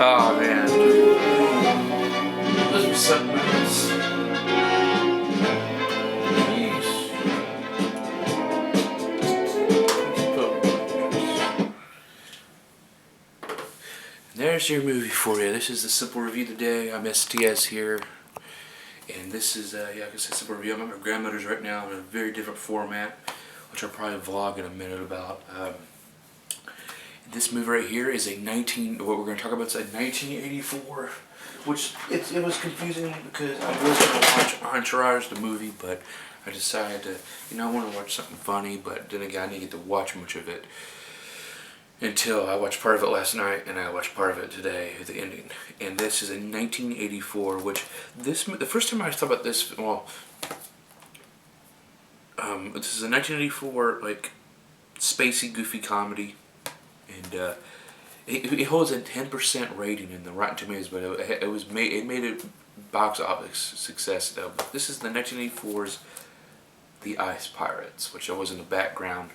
Oh man. Those were some movies. There's your movie for you. This is the Simple Review today. I'm STS here. And this is, like I said, Simple Review. I'm at my grandmother's right now in a very different format, which I'll probably vlog in a minute about. This movie right here is what we're going to talk about is a 1984, which it was confusing because I was going to watch Entourage, the movie, but I decided to, I want to watch something funny, but then again, I didn't get to watch much of it until I watched part of it last night, and I watched part of it today, the ending. And this is in 1984, which the first time I thought about this, well, this is a 1984, like, spacey, goofy comedy. And it holds a 10% rating in the Rotten Tomatoes, but it made a box office success though. But this is the 1984's The Ice Pirates, which I was in the background,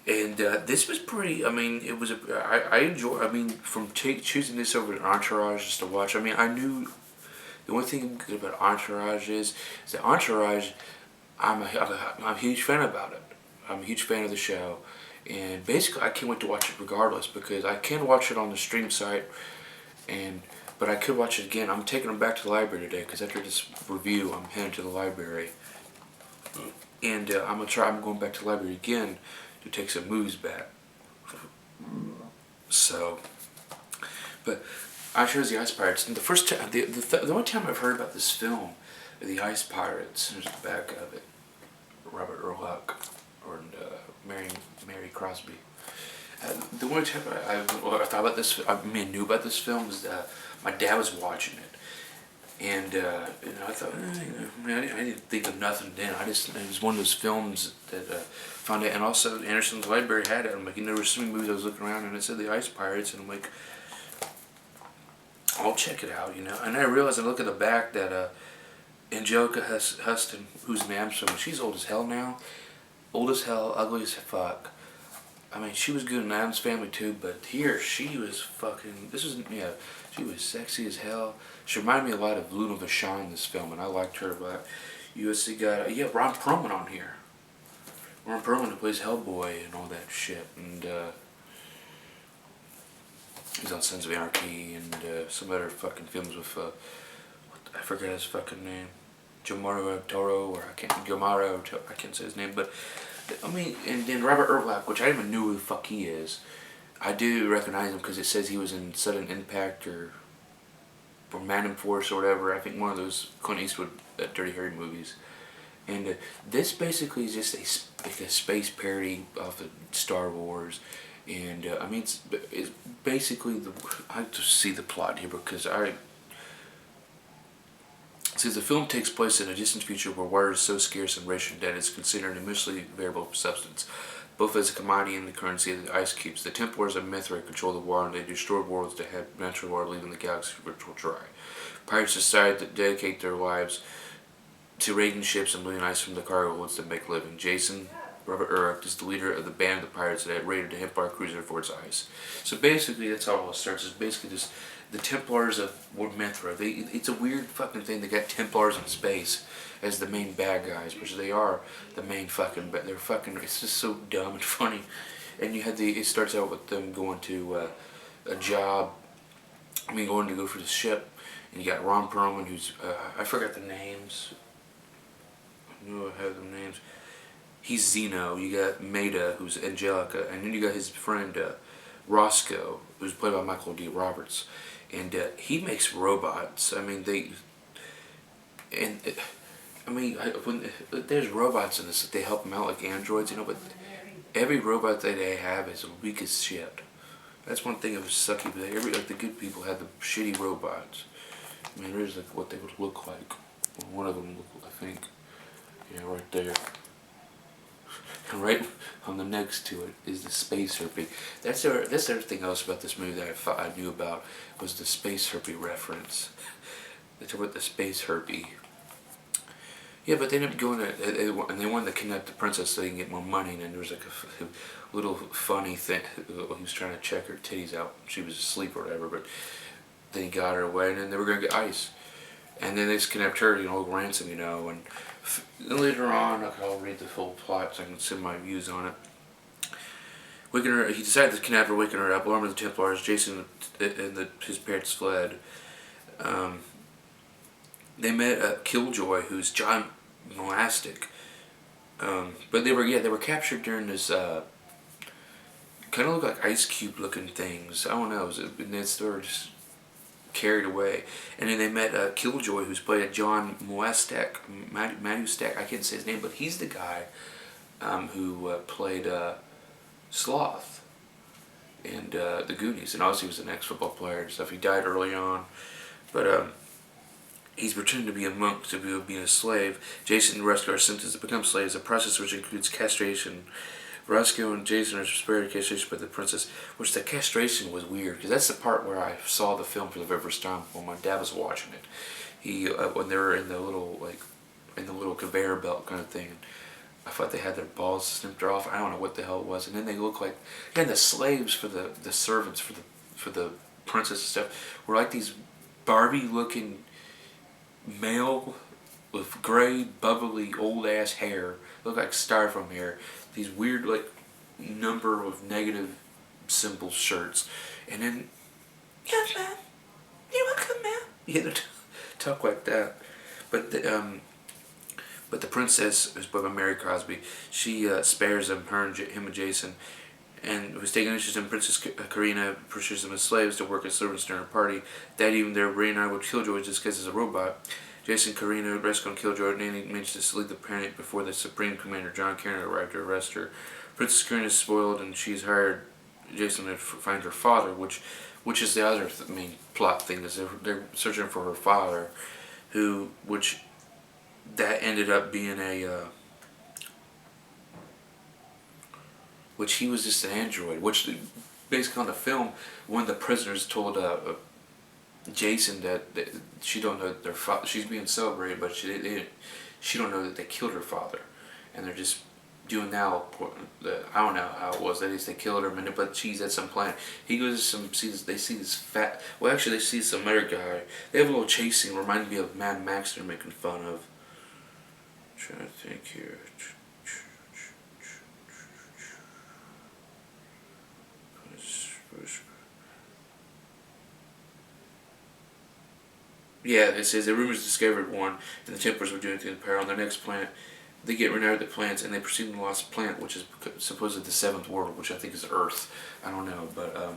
and this was pretty. I mean, it was I enjoy. I mean, from choosing this over Entourage just to watch. I mean, I knew the only thing good about Entourage is that Entourage. I'm a huge fan about it. I'm a huge fan of the show. And basically, I can't wait to watch it regardless because I can watch it on the stream site, but I could watch it again. I'm taking them back to the library today because after this review, I'm heading to the library, and I'm going back to the library again to take some movies back. So, but I chose The Ice Pirates, and the first time, the only time I've heard about this film, The Ice Pirates, there's the back of it, Robert Urich, Mary Crosby. The only time I thought about this, knew about this film was my dad was watching it, and I thought, I didn't think of nothing then. It was one of those films that found it, and also Anderson's Library had it. I'm like, there were so many movies I was looking around, and it said The Ice Pirates, and I'm like, I'll check it out, And I realized, I look at the back that Anjelica Huston, who's in Amsterdam, she's old as hell now. Old as hell, ugly as fuck. I mean, she was good in Adam's Family too, but here she was fucking. She was sexy as hell. She reminded me a lot of Luna Vachon in this film, and I liked her. But USC got Ron Perlman on here. Ron Perlman, who plays Hellboy and all that shit, and he's on Sons of Anarchy and some other fucking films with I forget his fucking name. Toro, or I can't say his name, but I mean, and then Robert Urich, which I didn't even know who the fuck he is. I do recognize him because it says he was in Sudden Impact or Magnum Force or whatever. I think one of those Clint Eastwood Dirty Harry movies. And this basically is just a space parody of the Star Wars. And I mean, it's basically I have to see the plot here because Since the film takes place in a distant future where water is so scarce and rationed that it's considered an immensely variable substance, both as a commodity and the currency of the ice cubes. The Templars of Mithra control the water, and they destroy worlds that have natural water, leaving the galaxy virtual dry. Pirates decide to dedicate their lives to raiding ships and looting ice from the cargo holds to make a living. Robert Urich is the leader of the band of the pirates that had raided the Empire cruiser for its ice. So basically, that's how it all starts. It's basically just the Templars of Mithra. It's a weird fucking thing. They got Templars in space as the main bad guys, which they are the main fucking. But they're fucking. It's just so dumb and funny. And it starts out with them going to a job. Going to go for the ship. And you got Ron Perlman, who's I forgot the names. I knew I had the names. He's Zeno. You got Maida, who's Anjelica, and then you got his friend Roscoe, who's played by Michael D. Roberts, and he makes robots. I mean, when there's robots in this, they help them out like androids, but every robot that they have is weak as shit. That's one thing that was sucky. But the good people had the shitty robots. I mean, there's what they would look like. One of them, I think, right there. And right on the next to it is the space herpy. That's everything else about this movie that I knew about was the space herpy reference. They talk about the space herpy. Yeah, but they ended up going and they wanted to kidnap the princess so they can get more money. And then there was like little funny thing. He was trying to check her titties out. She was asleep or whatever, but then he got her away, and then they were gonna get ice, and then they just kidnapped her, ransom, and later on, I'll read the full plot so I can send my views on it. Waking her, he decided to kidnap her, waking her up, armed with the Templars. Jason and his parents fled. They met Killjoy, who's John Matuszak. But they were captured during this kind of look like ice cube looking things. I don't know. And they were just carried away. And then they met Killjoy, who's played at John Matuszak. I can't say his name, but he's the guy who played Sloth and the Goonies. And obviously he was an ex-football player and stuff. He died early on. But he's pretending to be a monk to be a slave. Jason and Roscoe are sentenced to become slaves, a process which includes castration. Roscoe and Jason are spared castration by the princess, which the castration was weird, because that's the part where I saw the film for the very first time when my dad was watching it. He when they were in the little conveyor belt kind of thing, I thought they had their balls snipped off. I don't know what the hell it was, and then they look like, and the slaves for the servants for the princess and stuff were like these Barbie looking male with gray, bubbly, old ass hair, look like styrofoam hair. These weird number of negative symbol shirts, and then yes, ma'am, you're welcome, ma'am. Yeah, they talk like that. But the princess, who's played by Mary Crosby, she spares him and Jason, and was taking interest in Princess Karina, pursues them as slaves to work as servants during a party. That evening, they're reunited with Killjoy disguised as a robot. Jason, Karina, rescue and Killjoy, and Nanny manages to lead the planet before the Supreme Commander John Karen arrived to arrest her. Princess Karina is spoiled, and she's hired Jason to find her father, which is the other main plot thing, is they're searching for her father, which that ended up being which he was just an android, which basically on the film, one of the prisoners told Jason that she don't know their father. She's being celebrated, but she don't know that they killed her father, and they're just doing now. I don't know how it was. They killed her, but she's at some planet. He goes to they see this fat. Well, actually, they see some other guy. They have a little chase scene, reminding me of Mad Max. They're making fun of. I'm trying to think here. Yeah, it says the rumors discovered one, and the Templars were doing things in peril. On their next planet, they get renowned at the planets, and they proceed to the lost planet, which is supposedly the seventh world, which I think is Earth. I don't know, but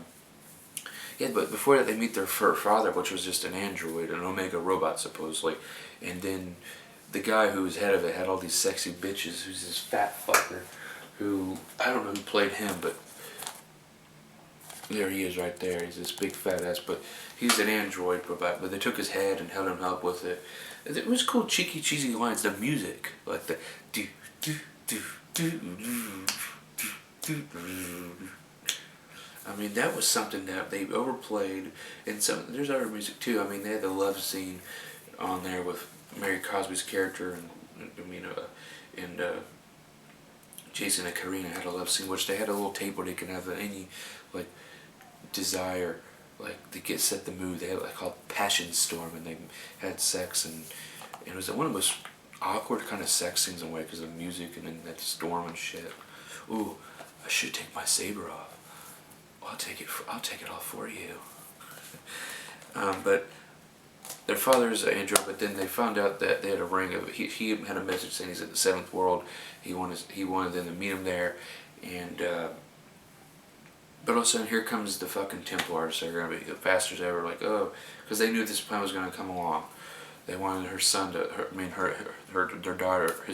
yeah. But before that, they meet their father, which was just an android, an Omega robot, supposedly, and then the guy who was head of it had all these sexy bitches. Who's this fat fucker, who I don't know who played him, but there he is right there. He's this big fat ass, but he's an android robot. But they took his head and held him up with it. It was cool, cheeky, cheesy lines. The music, like the do do do do do do do. I mean, that was something that they overplayed. And there's other music too. I mean, they had the love scene on there with Mary Cosby's character, and Jason and Karina had a love scene, which they had a little tape where they can have any desire, to set the mood. They had called Passion Storm, and they had sex, and it was one of the most awkward kind of sex scenes in a way because of the music and then that storm and shit. Ooh, I should take my saber off. I'll take it off for you. But their father's an android, but then they found out that they had a ring of. He had a message saying he's at the seventh world. He wanted them to meet him there, and. But all of a sudden, here comes the fucking Templars. They're gonna be the fastest ever. Because they knew this plan was gonna come along. They wanted his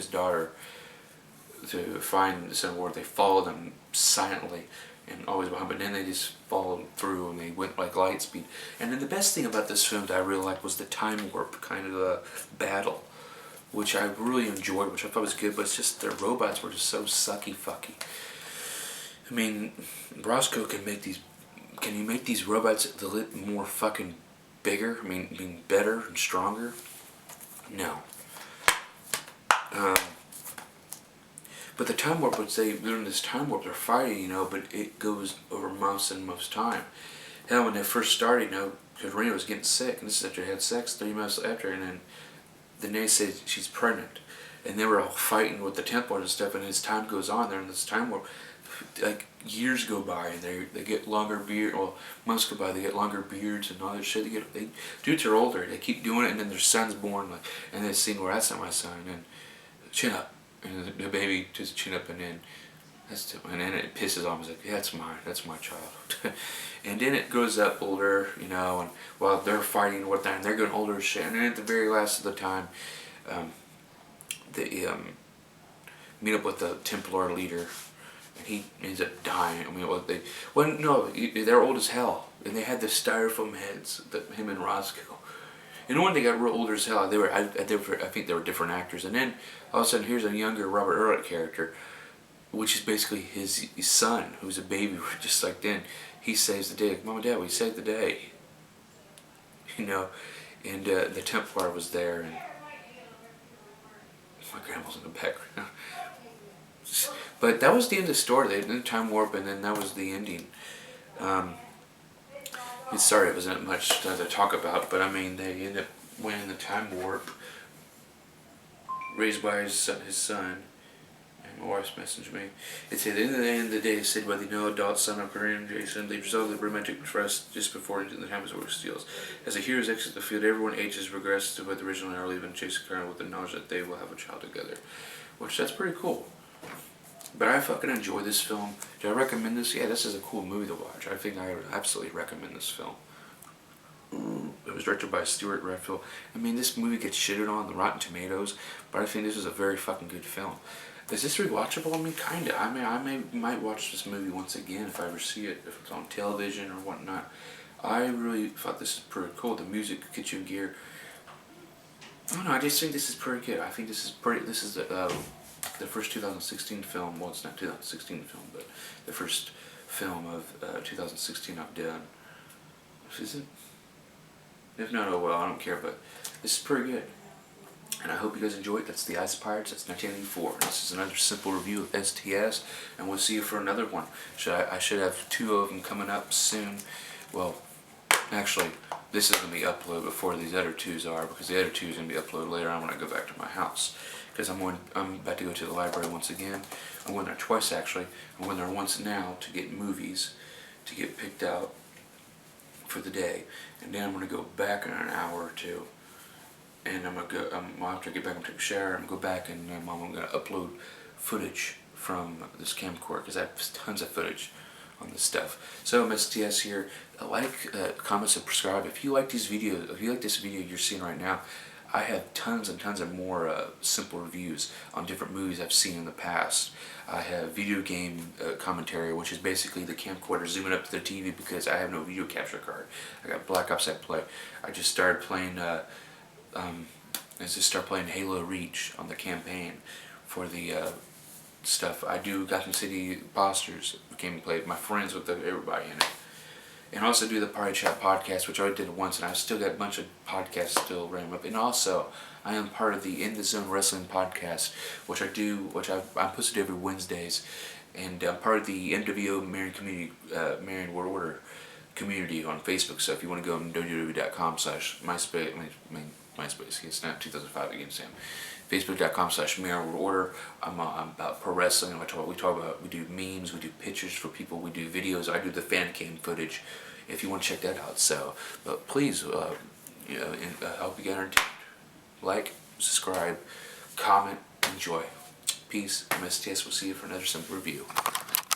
daughter, to find the seventh world. They followed them silently and always behind. But then they just followed through and they went like light speed. And then the best thing about this film that I really liked was the time warp kind of battle, which I really enjoyed, which I thought was good. But it's just their robots were just so sucky fucky. I mean, Roscoe can make these. Can you make these robots more fucking bigger? I mean better and stronger? No. But the time warp would say during this time warp they're fighting, but it goes over months and months of time. Hell, when they first started, because Rena was getting sick, and this is after they had sex 3 months after, and then they said she's pregnant, and they were all fighting with the Templars and stuff. And as time goes on, they're in this time warp. Like years go by, and they get longer beard. Well, months go by, they get longer beards and all that shit. Dudes are older. They keep doing it, and then their son's born. And then scene where that's not my son, and chin up, and the baby just chin up, and then and then it pisses off. It's like, yeah, that's my child. And then it grows up older, and while they're fighting with them, they're getting older as shit. And then at the very last of the time, they meet up with the Templar leader, and he ends up dying. I mean, they're old as hell, and they had the styrofoam heads, him and Roscoe. And when they got real older as hell, I think they were different actors. And then all of a sudden, here's a younger Robert Urich character, which is basically his son, who's a baby, just like then. He saves the day. Like, Mom and Dad, we saved the day. And the Templar was there, and my grandma's in the background. But that was the end of the story. They did time warp, and then that was the ending. Sorry, it wasn't much to talk about, but I mean, they ended up winning the time warp, raised by his son. My wife's messaged me. It said, at the end of the day, it said by the no adult son of Carradine and Jason, they resolved the romantic trust just before the time of the steals. As the heroes exit the field, everyone ages regress to what the original are leaving chasing Carradine with the knowledge that they will have a child together. Which, that's pretty cool. But I fucking enjoy this film. Do I recommend this? Yeah, this is a cool movie to watch. I think I would absolutely recommend this film. It was directed by Stewart Raffill. I mean, this movie gets shitted on the Rotten Tomatoes, but I think this is a very fucking good film. Is this rewatchable? I mean, kinda. I might watch this movie once again if I ever see it, if it's on television or whatnot. I really thought this is pretty cool. The music, kitchen gear. I don't know. I just think this is pretty good. I think this is pretty. This is the first 2016 film. Well, it's not 2016 film, but the first film of 2016 I've done. Is it? If not, oh well. I don't care. But this is pretty good. And I hope you guys enjoy it. That's The Ice Pirates. That's 1984. This is another simple review of STS, and we'll see you for another one. I should have 2 of them coming up soon. Well, actually, this is going to be uploaded before these other 2s are, because the other 2 is going to be uploaded later on when I go back to my house. Because I'm about to go to the library once again. I'm going there twice, actually. I'm going there once now to get movies, to get picked out for the day. And then I'm going to go back in an hour or 2. And after I get back and take a shower, I'm going to go back and I'm going to upload footage from this camcorder, because I have tons of footage on this stuff. So I'm STS here. Like, comment, and subscribe. If you like these videos, if you like this video you're seeing right now, I have tons and tons of more simple reviews on different movies I've seen in the past. I have video game commentary, which is basically the camcorder zooming up to the TV because I have no video capture card. I got Black Ops I play. I just started playing. Halo Reach on the campaign for the stuff. I do Gotham City Imposters gameplay with my friends, with everybody in it. And also do the Party Chat podcast, which I already did once, and I've still got a bunch of podcasts still running up. And also, I am part of the In the Zone Wrestling podcast, which I'm posted every Wednesdays. And I'm part of the MWO Marion World Order community on Facebook. So if you want to go on www.com/MySpace, MySpace, it's not 2005 again, Sam. Facebook.com/Marion World Order. I'm about pro wrestling. We do memes, we do pictures for people, we do videos. I do the fan cam footage. If you want to check that out, but please, I hope you get entertained. Like, subscribe, comment, enjoy. Peace. I'm STS. We'll see you for another simple review.